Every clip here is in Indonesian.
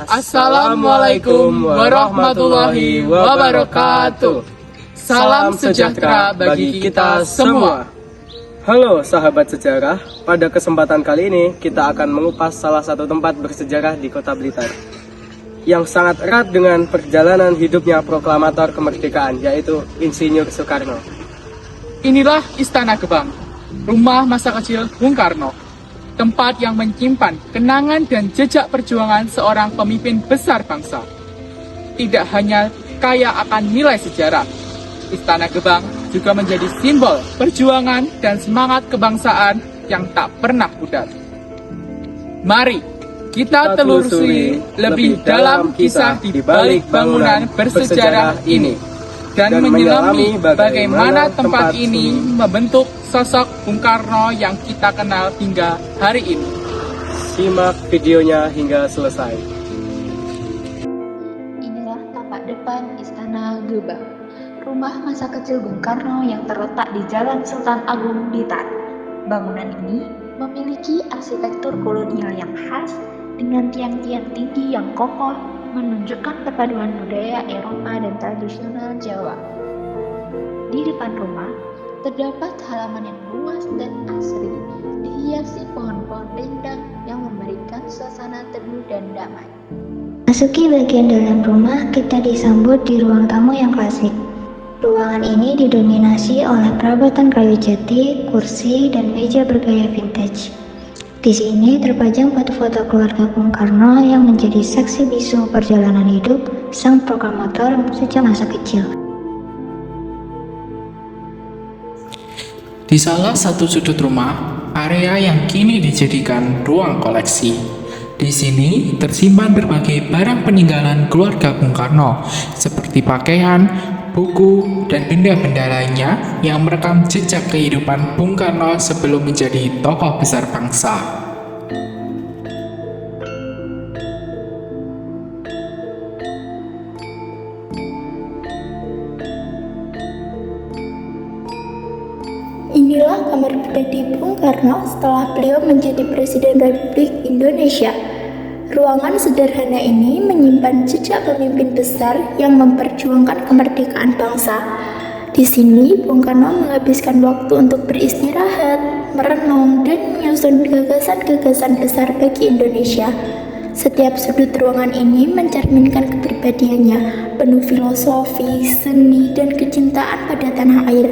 Assalamualaikum warahmatullahi wabarakatuh. Salam sejahtera bagi kita semua. Halo sahabat sejarah, pada kesempatan kali ini kita akan mengupas salah satu tempat bersejarah di Kota Blitar yang sangat erat dengan perjalanan hidupnya proklamator kemerdekaan, yaitu Insinyur Soekarno. Inilah Istana Gebang, rumah masa kecil Bung Karno, tempat yang menyimpan kenangan dan jejak perjuangan seorang pemimpin besar bangsa. Tidak hanya kaya akan nilai sejarah, Istana Gebang juga menjadi simbol perjuangan dan semangat kebangsaan yang tak pernah pudar. Mari kita telusuri lebih dalam kisah di balik bangunan bersejarah ini dan menyelami bagaimana tempat ini membentuk sosok Bung Karno yang kita kenal hingga hari ini. Simak videonya hingga selesai. Inilah tapak depan Istana Gebang, rumah masa kecil Bung Karno yang terletak di Jalan Sultan Agung, Blitar. Bangunan ini memiliki arsitektur kolonial yang khas dengan tiang-tiang tinggi yang kokoh, menunjukkan perpaduan budaya Eropa dan tradisional Jawa. Di depan rumah, terdapat halaman yang luas dan asri, dihiasi pohon-pohon rindang yang memberikan suasana teduh dan damai. Masuki bagian dalam rumah, kita disambut di ruang tamu yang klasik. Ruangan ini didominasi oleh perabatan kayu jati, kursi, dan meja bergaya vintage. Di sini terpajang foto-foto keluarga Bung Karno yang menjadi saksi bisu perjalanan hidup sang proklamator sejak masa kecil. Di salah satu sudut rumah, area yang kini dijadikan ruang koleksi. Di sini tersimpan berbagai barang peninggalan keluarga Bung Karno, seperti pakaian, buku, dan benda-benda lainnya yang merekam jejak kehidupan Bung Karno sebelum menjadi tokoh besar bangsa. Inilah kamar pribadi Bung Karno setelah beliau menjadi Presiden Republik Indonesia. Ruangan sederhana ini menyimpan jejak pemimpin besar yang memperjuangkan kemerdekaan bangsa. Di sini, Bung Karno menghabiskan waktu untuk beristirahat, merenung, dan menyusun gagasan-gagasan besar bagi Indonesia. Setiap sudut ruangan ini mencerminkan kepribadiannya, penuh filosofi, seni, dan kecintaan pada tanah air.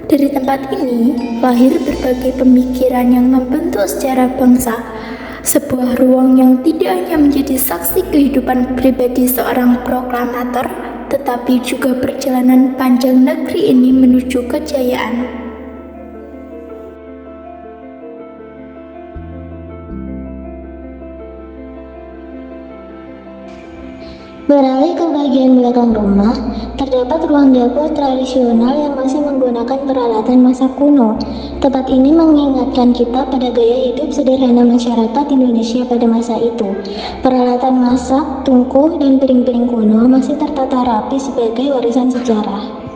Dari tempat ini, lahir berbagai pemikiran yang membentuk sejarah bangsa. Sebuah ruang yang tidak hanya menjadi saksi kehidupan pribadi seorang proklamator, tetapi juga perjalanan panjang negeri ini menuju kejayaan. Beralih ke bagian belakang rumah, terdapat ruang dapur tradisional yang masih menggunakan peralatan masa kuno. Tempat ini mengingatkan kita pada gaya hidup sederhana masyarakat Indonesia pada masa itu. Peralatan masak, tungku, dan piring-piring kuno masih tertata rapi sebagai warisan sejarah.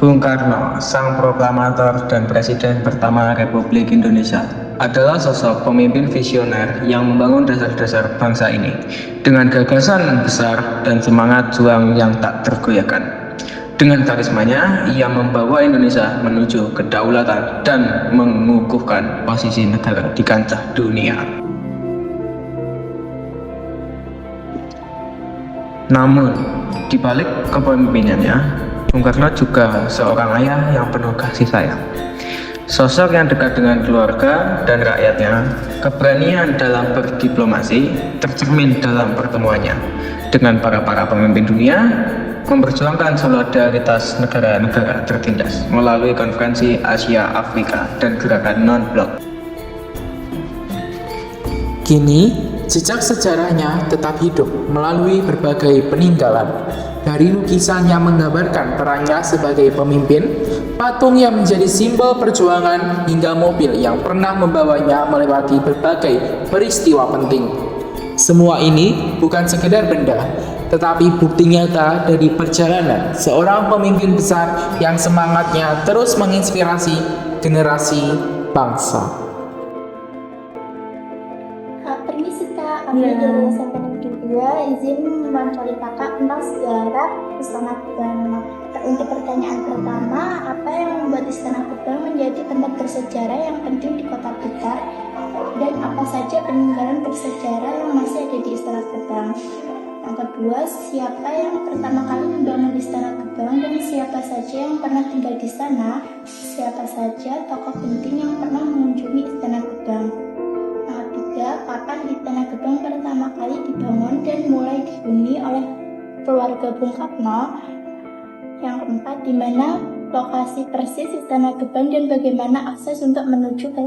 Bung Karno, sang proklamator dan Presiden pertama Republik Indonesia. adalah sosok pemimpin visioner yang membangun dasar-dasar bangsa ini dengan gagasan besar dan semangat juang yang tak tergoyahkan. Dengan karismanya, ia membawa Indonesia menuju kedaulatan dan mengukuhkan posisi negara di kancah dunia. Namun, di balik kepemimpinannya, Bung Karno juga seorang ayah yang penuh kasih sayang. Sosok yang dekat dengan keluarga dan rakyatnya, keberanian dalam berdiplomasi tercermin dalam pertemuannya dengan para pemimpin dunia, memperjuangkan solidaritas negara-negara tertindas melalui konferensi Asia Afrika dan gerakan non-blok. Kini, jejak sejarahnya tetap hidup melalui berbagai peninggalan. Dari lukisan yang menggambarkan perannya sebagai pemimpin, patung yang menjadi simbol perjuangan, hingga mobil yang pernah membawanya melewati berbagai peristiwa penting. Semua ini bukan sekedar benda, tetapi bukti nyata dari perjalanan seorang pemimpin besar yang semangatnya terus menginspirasi generasi bangsa. Permisi Kak, kami dari SMP 2 izin menceritakan tentang sejarah Istana Gebang. Untuk pertanyaan pertama, apa yang membuat Istana Gebang menjadi tempat bersejarah yang penting di Kota Blitar? Dan apa saja peninggalan bersejarah yang masih ada di Istana Gebang? Yang kedua, siapa yang pertama kali membangun Istana Gebang dan siapa saja yang pernah tinggal di sana? Siapa saja tokoh penting yang pernah mengunjungi Istana Gebang? Yang ketiga, kapan Istana Gebang pertama kali dibangun dan mulai dihuni oleh keluarga Bung Karno? Yang keempat, di mana lokasi persis Istana Gebang dan bagaimana akses untuk menuju ke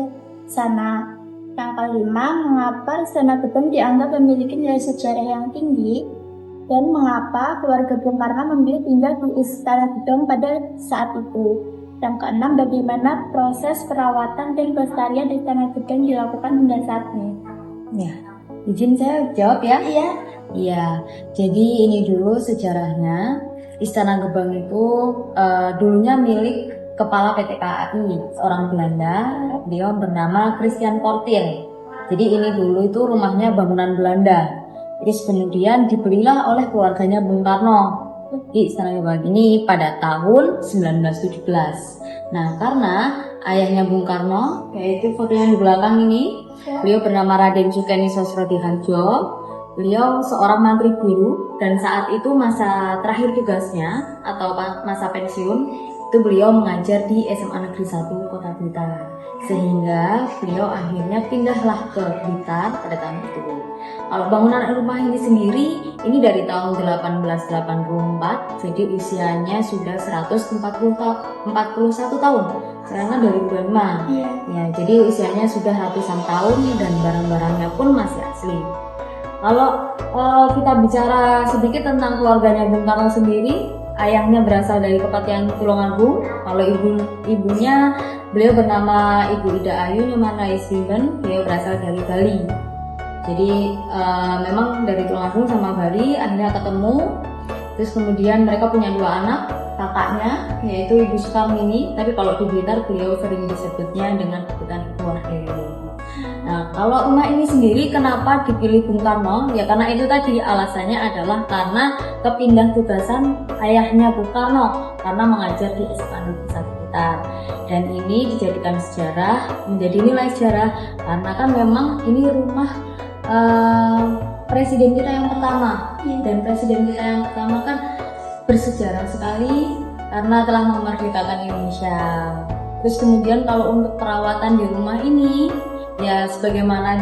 sana? Yang kelima, mengapa Istana Gebang dianggap memiliki nilai sejarah yang tinggi dan mengapa keluarga Bung Karno memilih tinggal di Istana Gebang pada saat itu? Yang keenam, bagaimana proses perawatan dan pelestarian Istana Gebang dilakukan hingga saat ini? Ya, izin saya jawab ya. Iya. Iya, jadi ini dulu sejarahnya. Istana Gebang itu dulunya milik Kepala PT KAI, orang Belanda, dia bernama Christian Portier. Jadi ini dulu itu rumahnya bangunan Belanda. Terus kemudian dibelilah oleh keluarganya Bung Karno di Istana Gebang ini pada tahun 1917. Nah, karena ayahnya Bung Karno, yaitu foto yang di belakang ini, beliau bernama Raden Sukeni Sosrodihardjo. Beliau seorang mantri guru dan saat itu masa terakhir tugasnya atau masa pensiun itu beliau mengajar di SMA Negeri 1 Kota Blitar, sehingga beliau akhirnya pindahlah ke Blitar pada tahun itu. Kalau bangunan rumah ini sendiri ini dari tahun 1884, jadi usianya sudah 141 tahun. Sekarang kan 2005. Ya, jadi usianya sudah ratusan tahun dan barang-barangnya pun masih asli. Kalau kita bicara sedikit tentang keluarganya Bung Karno sendiri, ayahnya berasal dari Kepatihan Tulungagung. Kalau ibunya, beliau bernama Ibu Ida Ayu Nyomanai Simben, beliau berasal dari Bali. Jadi memang dari Tulungagung sama Bali akhirnya ketemu. Terus kemudian mereka punya dua anak, kakaknya yaitu Ibu Sukamini, tapi kalau di Blitar beliau sering disebutnya dengan sebutan Ibu Wahyu. Nah, kalau rumah ini sendiri kenapa dipilih Bung Karno? Ya karena itu tadi alasannya adalah karena kepindah tugasan ayahnya Bung Karno karena mengajar di SMA Negeri 1 Blitar. Dan ini dijadikan sejarah, menjadi nilai sejarah karena kan memang ini rumah presiden kita yang pertama. Dan presiden kita yang pertama kan bersejarah sekali karena telah memerdekakan Indonesia. Terus kemudian kalau untuk perawatan di rumah ini ya sebagaimana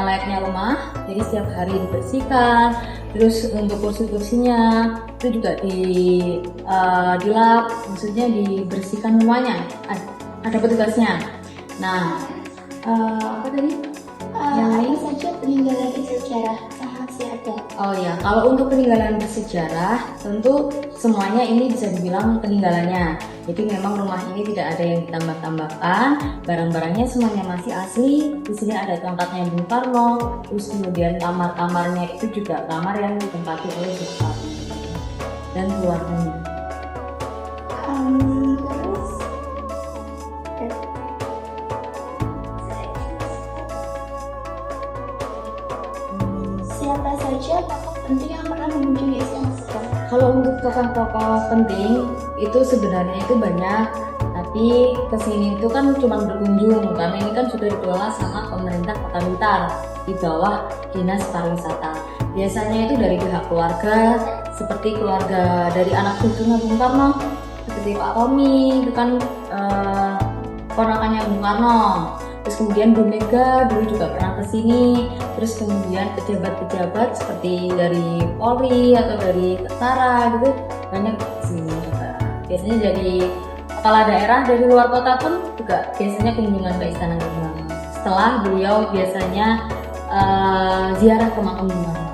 layaknya rumah, jadi setiap hari dibersihkan. Terus untuk kursi-kursinya itu juga dilap, maksudnya dibersihkan semuanya. Ada petugasnya. Nah, apa tadi? Yang lain saja peninggalan bersejarah masih ada. Oh ya, kalau untuk peninggalan bersejarah tentu semuanya ini bisa dibilang peninggalannya. Jadi memang rumah ini tidak ada yang ditambah-tambahkan, barang-barangnya semuanya masih asli. Di sini ada tempatnya Bung Karno, terus kemudian kamar-kamarnya itu juga kamar yang ditempati oleh Bung Karno dan keluarganya. Terus siapa saja tokoh penting yang pernah mengunjungi Istana Gebang? Kalau untuk tokoh-tokoh penting itu sebenarnya itu banyak, tapi kesini itu kan cuma berkunjung karena ini kan sudah dikelola sama pemerintah Kota Blitar di bawah Dinas Pariwisata. Biasanya itu dari pihak keluarga, seperti keluarga dari anak cucunya Bung Karno, seperti Pak Tommy itu kan ponakannya Bung Karno. Terus kemudian Bu Mega dulu juga pernah kesini. Terus kemudian pejabat-pejabat seperti dari Polri atau dari Tentara gitu banyak kesini juga. Biasanya dari kepala daerah dari luar kota pun juga biasanya kunjungan ke Istana Gebang. Setelah beliau biasanya ziarah ke makam Bung Karno.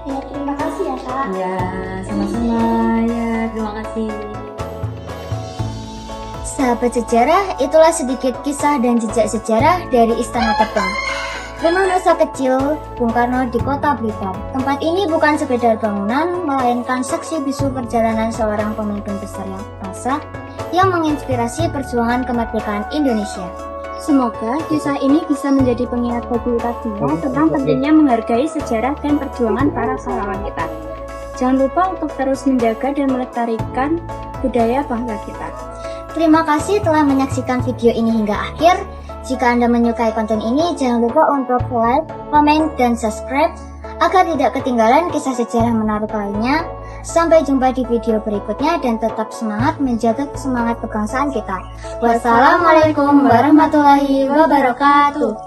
Ya, terima kasih ya Kak. Ya, sama-sama. Ya, terima kasih. Sahabat sejarah, itulah sedikit kisah dan jejak sejarah dari Istana Gebang. Rumah masa kecil Bung Karno di Kota Blitar. Tempat ini bukan sekedar bangunan, melainkan saksi bisu perjalanan seorang pemimpin besar yang bangsa yang menginspirasi perjuangan kemerdekaan Indonesia. Semoga kisah ini bisa menjadi pengingat bagi kita semua tentang pentingnya menghargai sejarah dan perjuangan para pahlawan kita. Jangan lupa untuk terus menjaga dan melestarikan budaya bangsa kita. Terima kasih telah menyaksikan video ini hingga akhir. Jika Anda menyukai konten ini, jangan lupa untuk like, komen, dan subscribe agar tidak ketinggalan kisah sejarah menarik lainnya. Sampai jumpa di video berikutnya dan tetap semangat menjaga semangat kebangsaan kita. Wassalamualaikum warahmatullahi wabarakatuh.